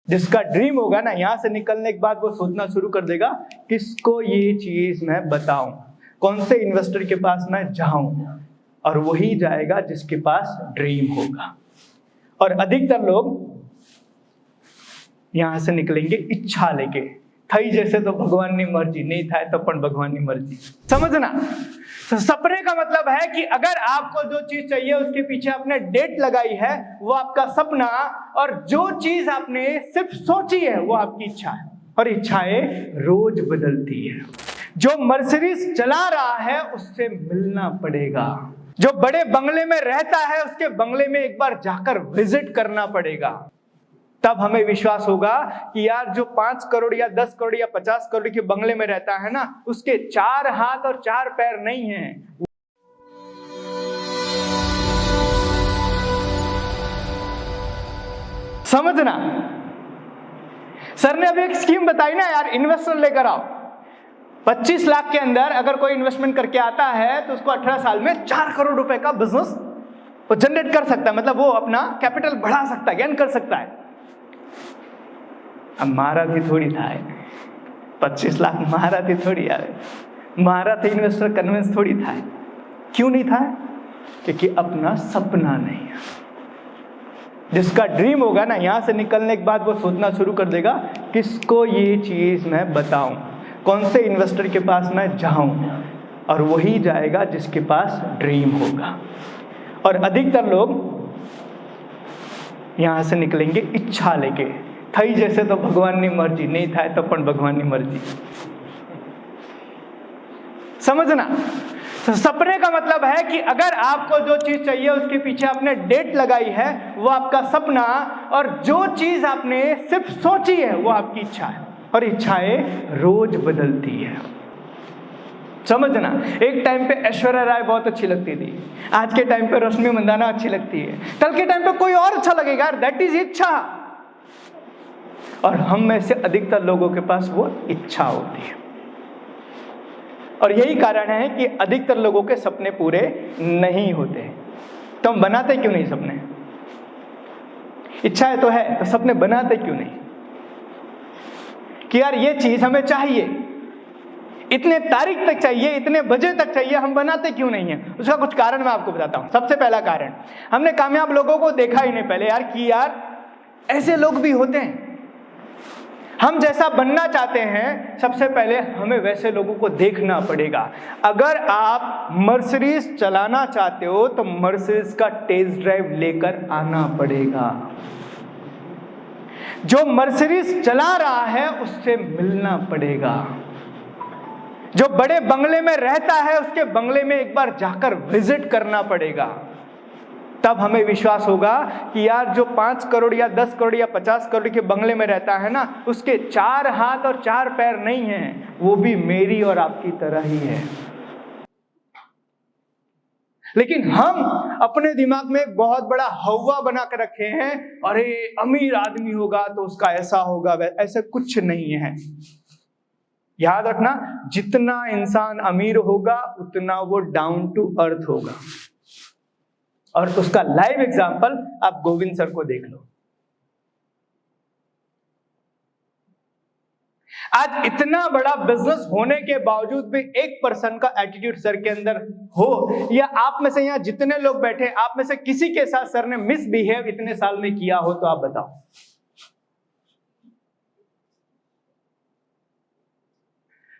जिसका ड्रीम होगा ना, यहां से निकलने के बाद वो सोचना शुरू कर देगा किसको ये चीज मैं बताऊं, कौन से इन्वेस्टर के पास मैं जाऊं, और वही जाएगा जिसके पास ड्रीम होगा। और अधिकतर लोग यहां से निकलेंगे इच्छा लेके, थई जैसे तो भगवान की मर्जी, नहीं था तो पण भगवान की मर्जी। समझना, तो सपने का मतलब है कि अगर आपको जो चीज चाहिए उसके पीछे आपने डेट लगाई है वो आपका सपना, और जो चीज आपने सिर्फ सोची है वो आपकी इच्छा है, और इच्छाएं रोज बदलती है। जो मर्सिडीज चला रहा है उससे मिलना पड़ेगा, जो बड़े बंगले में रहता है उसके बंगले में एक बार जाकर विजिट करना पड़ेगा, तब हमें विश्वास होगा कि यार जो 5 करोड़ या 10 करोड़ या 50 करोड़ के बंगले में रहता है ना, उसके 4 हाथ और 4 पैर नहीं हैं। समझना, सर ने अभी एक स्कीम बताई ना यार, इन्वेस्टर लेकर आओ, 25 लाख के अंदर अगर कोई इन्वेस्टमेंट करके आता है तो उसको 18 साल में 4 करोड़ रुपए का बिजनेस वो जनरेट कर सकता है, मतलब वो अपना कैपिटल बढ़ा सकता है, गेन कर सकता है। अब मारा थी थोड़ी था 25 लाख, मारा थी थोड़ी यार, मारा थी इन्वेस्टर कन्विंस थोड़ी था। क्यों नहीं था? क्योंकि अपना सपना नहीं है। जिसका ड्रीम होगा ना, यहां से निकलने के बाद वो सोचना शुरू कर देगा किसको ये चीज मैं बताऊं, कौन से इन्वेस्टर के पास मैं जाऊं, और वही जाएगा जिसके पास ड्रीम होगा। और अधिकतर लोग यहां से निकलेंगे इच्छा लेके, थई जैसे तो भगवान की मर्जी, नहीं था तो पण भगवान की मर्जी। समझना, तो सपने का मतलब है कि अगर आपको जो चीज चाहिए उसके पीछे आपने डेट लगाई है वो आपका सपना, और जो चीज आपने सिर्फ सोची है वो आपकी इच्छा है, और इच्छाएं रोज बदलती है। समझना, एक टाइम पे ऐश्वर्या राय बहुत अच्छी लगती थी, आज के टाइम पे रश्मि मंदाना अच्छी लगती है, कल के टाइम पे कोई और अच्छा लगेगा, दैट इज इच्छा। और हम में से अधिकतर लोगों के पास वो इच्छा होती है, और यही कारण है कि अधिकतर लोगों के सपने पूरे नहीं होते। तो हम बनाते क्यों नहीं सपने? इच्छाएं तो है, तो सपने बनाते क्यों नहीं? कि यार ये चीज हमें चाहिए, इतने तारीख तक चाहिए, इतने बजे तक चाहिए, हम बनाते क्यों नहीं है? उसका कुछ कारण मैं आपको बताता हूं। सबसे पहला कारण, हमने कामयाब लोगों को देखा ही नहीं पहले यार, कि यार ऐसे लोग भी होते हैं। हम जैसा बनना चाहते हैं, सबसे पहले हमें वैसे लोगों को देखना पड़ेगा। अगर आप मर्सिडीज चलाना चाहते हो तो मर्सिडीज का टेस्ट ड्राइव लेकर आना पड़ेगा। जो मर्सिडीज चला रहा है उससे मिलना पड़ेगा। जो बड़े बंगले में रहता है उसके बंगले में एक बार जाकर विजिट करना पड़ेगा, तब हमें विश्वास होगा कि यार जो 5 करोड़ या 10 करोड़ या 50 करोड़ के बंगले में रहता है ना, उसके 4 हाथ और 4 पैर नहीं हैं, वो भी मेरी और आपकी तरह ही है। लेकिन हम अपने दिमाग में एक बहुत बड़ा हवा बना कर रखे हैं, अरे अमीर आदमी होगा तो उसका ऐसा होगा, ऐसा कुछ नहीं है। याद रखना, जितना इंसान अमीर होगा उतना वो डाउन टू अर्थ होगा, और उसका लाइव एग्जांपल आप गोविंद सर को देख लो। आज इतना बड़ा बिजनेस होने के बावजूद भी 1% का एटीट्यूड सर के अंदर हो, या आप में से यहां जितने लोग बैठे, आप में से किसी के साथ सर ने मिसबिहेव इतने साल में किया हो, तो आप बताओ।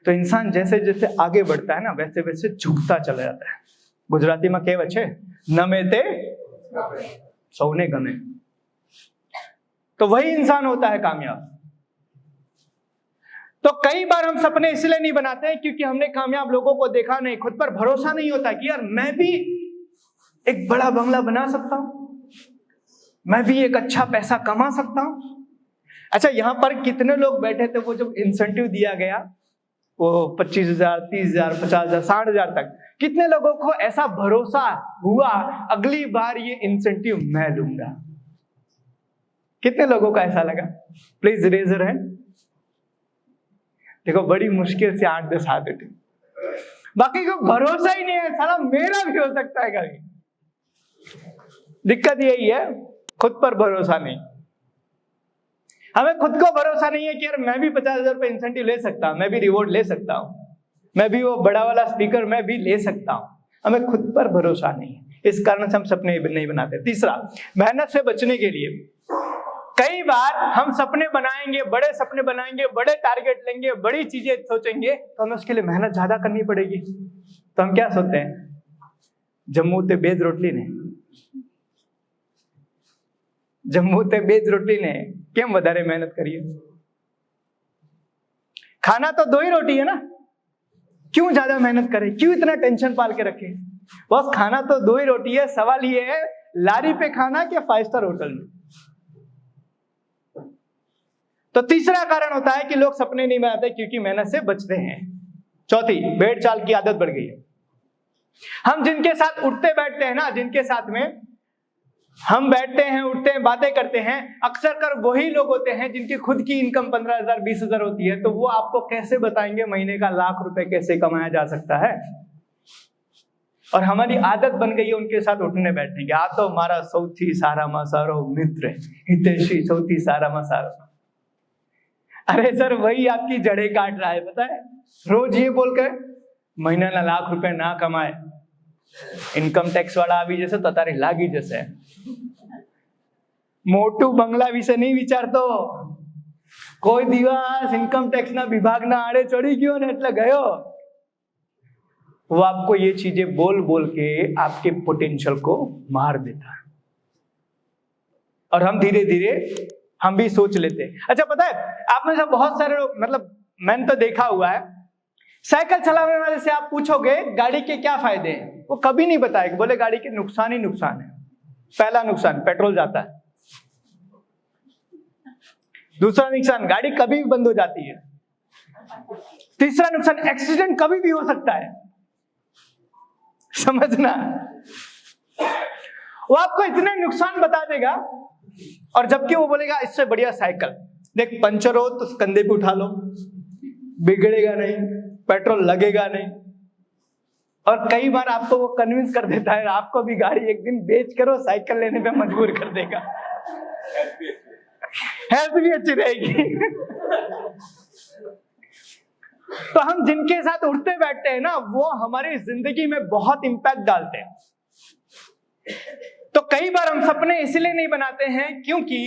तो इंसान जैसे जैसे आगे बढ़ता है ना, वैसे वैसे झुकता चला जाता है। गुजराती में कहेवत है, नमे ते सौने गमे। तो वही इंसान होता है कामयाब। तो कई बार हम सपने इसलिए नहीं बनाते हैं क्योंकि हमने कामयाब लोगों को देखा नहीं, खुद पर भरोसा नहीं होता कि यार मैं भी एक बड़ा बंगला बना सकता हूं, मैं भी एक अच्छा पैसा कमा सकता हूं। अच्छा, यहां पर कितने लोग बैठे थे वो जब इंसेंटिव दिया गया, वो 25,000, 30,000, 50,000, 60,000 तक, कितने लोगों को ऐसा भरोसा हुआ अगली बार ये इंसेंटिव मैं लूंगा? कितने लोगों का ऐसा लगा? Please raise your hand. देखो, बड़ी मुश्किल से 8-10 हाथ उठे, बाकी को भरोसा ही नहीं है, साला मेरा भी हो सकता है कभी। दिक्कत यही है, खुद पर भरोसा नहीं। हमें खुद को भरोसा नहीं है कि यार मैं भी 50,000 रुपये इंसेंटिव ले सकता हूं, मैं भी रिवॉर्ड ले सकता हूं, मैं भी वो बड़ा वाला स्पीकर मैं भी ले सकता हूं। हमें खुद पर भरोसा नहीं है, इस कारण से हम सपने नहीं बनाते। तीसरा, मेहनत से बचने के लिए कई बार हम सपने बनाएंगे, बड़े सपने बनाएंगे, बड़े टारगेट लेंगे, बड़ी चीजें सोचेंगे, तो हमें उसके लिए मेहनत ज्यादा करनी पड़ेगी। तो हम क्या सोचते हैं, जम्मू ते बेज रोटली ने, जम्मू ते बेज रोटली ने क्यों વધારે मेहनत करिए, खाना तो 2 ही रोटी है ना, क्यों ज्यादा मेहनत करें, क्यों इतना टेंशन पाल के रखें। बस खाना तो 2 ही रोटी है, सवाल ये है लारी पे खाना कि 5 स्टार होटल में। तो तीसरा कारण होता है कि लोग सपने नहीं बनाते क्योंकि मेहनत से बचते हैं। चौथी, भेड़ चाल की आदत बढ़ गई है। हम जिनके साथ उठते बैठते हैं ना, जिनके साथ में हम बैठते हैं, उठते हैं, बातें करते हैं, अक्सर कर वही लोग होते हैं जिनकी खुद की इनकम 15,000 20,000 होती है। तो वो आपको कैसे बताएंगे महीने का लाख रुपए कैसे कमाया जा सकता है। और हमारी आदत बन गई है उनके साथ उठने बैठने की। आ तो हमारा सौथी सारामा सारो मित्र हितेशी, सौथी सारामा सारो। अरे सर, वही आपकी जड़ें काट रहा है, पता है। रोज ये बोलकर महीना ना लाख रुपए ना कमाए, इनकम टैक्स वाला આવી જશે તો તારે લાગી જશે। મોટું બંગલા વિશે નહીં વિચારતો, કોઈ દિવસ ઇન્કમ ટેક્સ ના વિભાગના આડે ચડી ગયો ને એટલે ગયો। वो आपको ये चीजें बोल बोल के आपके पोटेंशियल को मार देता है, और हम धीरे धीरे हम भी सोच लेते हैं। अच्छा, पता है आप में से बहुत सारे लोग, मतलब मैंने तो देखा हुआ है, साइकिल चलाने वाले से आप पूछोगे गाड़ी के क्या फायदे हैं, वो कभी नहीं बताएगा, बोले गाड़ी के नुकसान ही नुकसान है। पहला नुकसान पेट्रोल जाता है, दूसरा नुकसान गाड़ी कभी भी बंद हो जाती है, तीसरा नुकसान एक्सीडेंट कभी भी हो सकता है। समझना, वो आपको इतने नुकसान बता देगा, और जबकि वो बोलेगा इससे बढ़िया साइकिल देख, पंचर हो तो कंधे पे उठा लो, बिगड़ेगा नहीं, पेट्रोल लगेगा नहीं। और कई बार आपको वो कन्विंस कर देता है, आपको भी गाड़ी एक दिन बेच करो साइकिल लेने पे मजबूर कर देगा, हेल्थ भी अच्छी रहेगी। तो हम जिनके साथ उठते बैठते हैं ना, वो हमारी जिंदगी में बहुत इंपैक्ट डालते हैं। तो कई बार हम सपने इसलिए नहीं बनाते हैं क्योंकि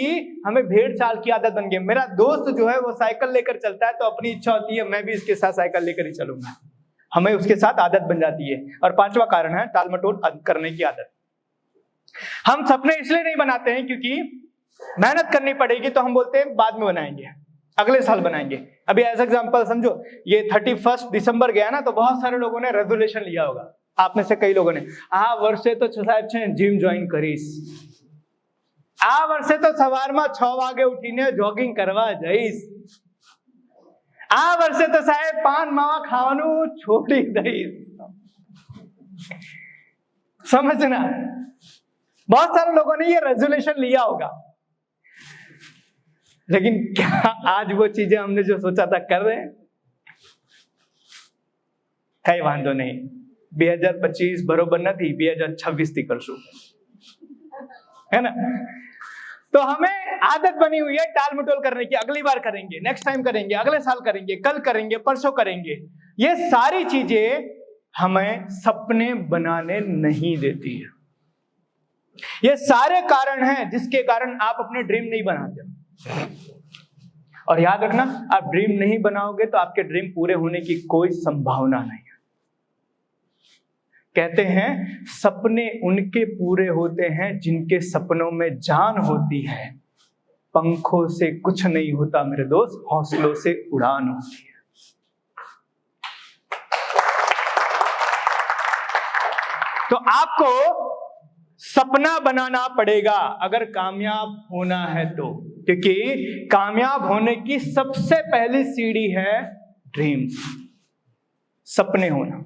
हमें भेड़ चाल की आदत बन गई। मेरा दोस्त जो है वो साइकिल लेकर चलता है, तो अपनी इच्छा होती है मैं भी इसके साथ साइकिल लेकर ही चलूंगा, हमें उसके साथ आदत बन जाती है। और पांचवा कारण है टाल मटोल करने की आदत। हम सपने इसलिए नहीं बनाते हैं क्योंकि मेहनत करनी पड़ेगी, तो हम बोलते हैं बाद में बनाएंगे, अगले साल बनाएंगे। अभी एज एग्जांपल समझो, ये 31 दिसंबर गया ना, तो बहुत सारे लोगों ने रेजोल्यूशन लिया होगा, आप में से कई लोगों ने, आ वर्षे तो साहेब છે जिम ज्वाइन કરીશ, આ વર્ષે તો સવારમાં 6 વાગે ઉઠીને જોગિંગ કરવા જઈશ, આ વર્ષે તો સાહેબ પાન માવા ખાવાનું છોડી દઈશ। समझना, बहुत सारे लोगों ने ये रेजोल्यूशन लिया होगा, लेकिन क्या आज वो चीजें हमने जो सोचा था कर रहे हैं? कई वांधो नहीं, 2025 बरोबर नहीं, 2026 थी करशु, है ना। तो हमें आदत बनी हुई है टाल मटोल करने की, अगली बार करेंगे, नेक्स्ट टाइम करेंगे, अगले साल करेंगे, कल करेंगे, परसों करेंगे। ये सारी चीजें हमें सपने बनाने नहीं देती है। ये सारे कारण हैं जिसके कारण आप अपने ड्रीम नहीं बनाते। और याद रखना, आप ड्रीम नहीं बनाओगे तो आपके ड्रीम पूरे होने की कोई संभावना नहीं है। कहते हैं सपने उनके पूरे होते हैं जिनके सपनों में जान होती है, पंखों से कुछ नहीं होता मेरे दोस्त, हौसलों से उड़ान होती है। तो आपको सपना बनाना पड़ेगा अगर कामयाब होना है तो, क्योंकि कामयाब होने की सबसे पहली सीढ़ी है ड्रीम्स, सपने होना।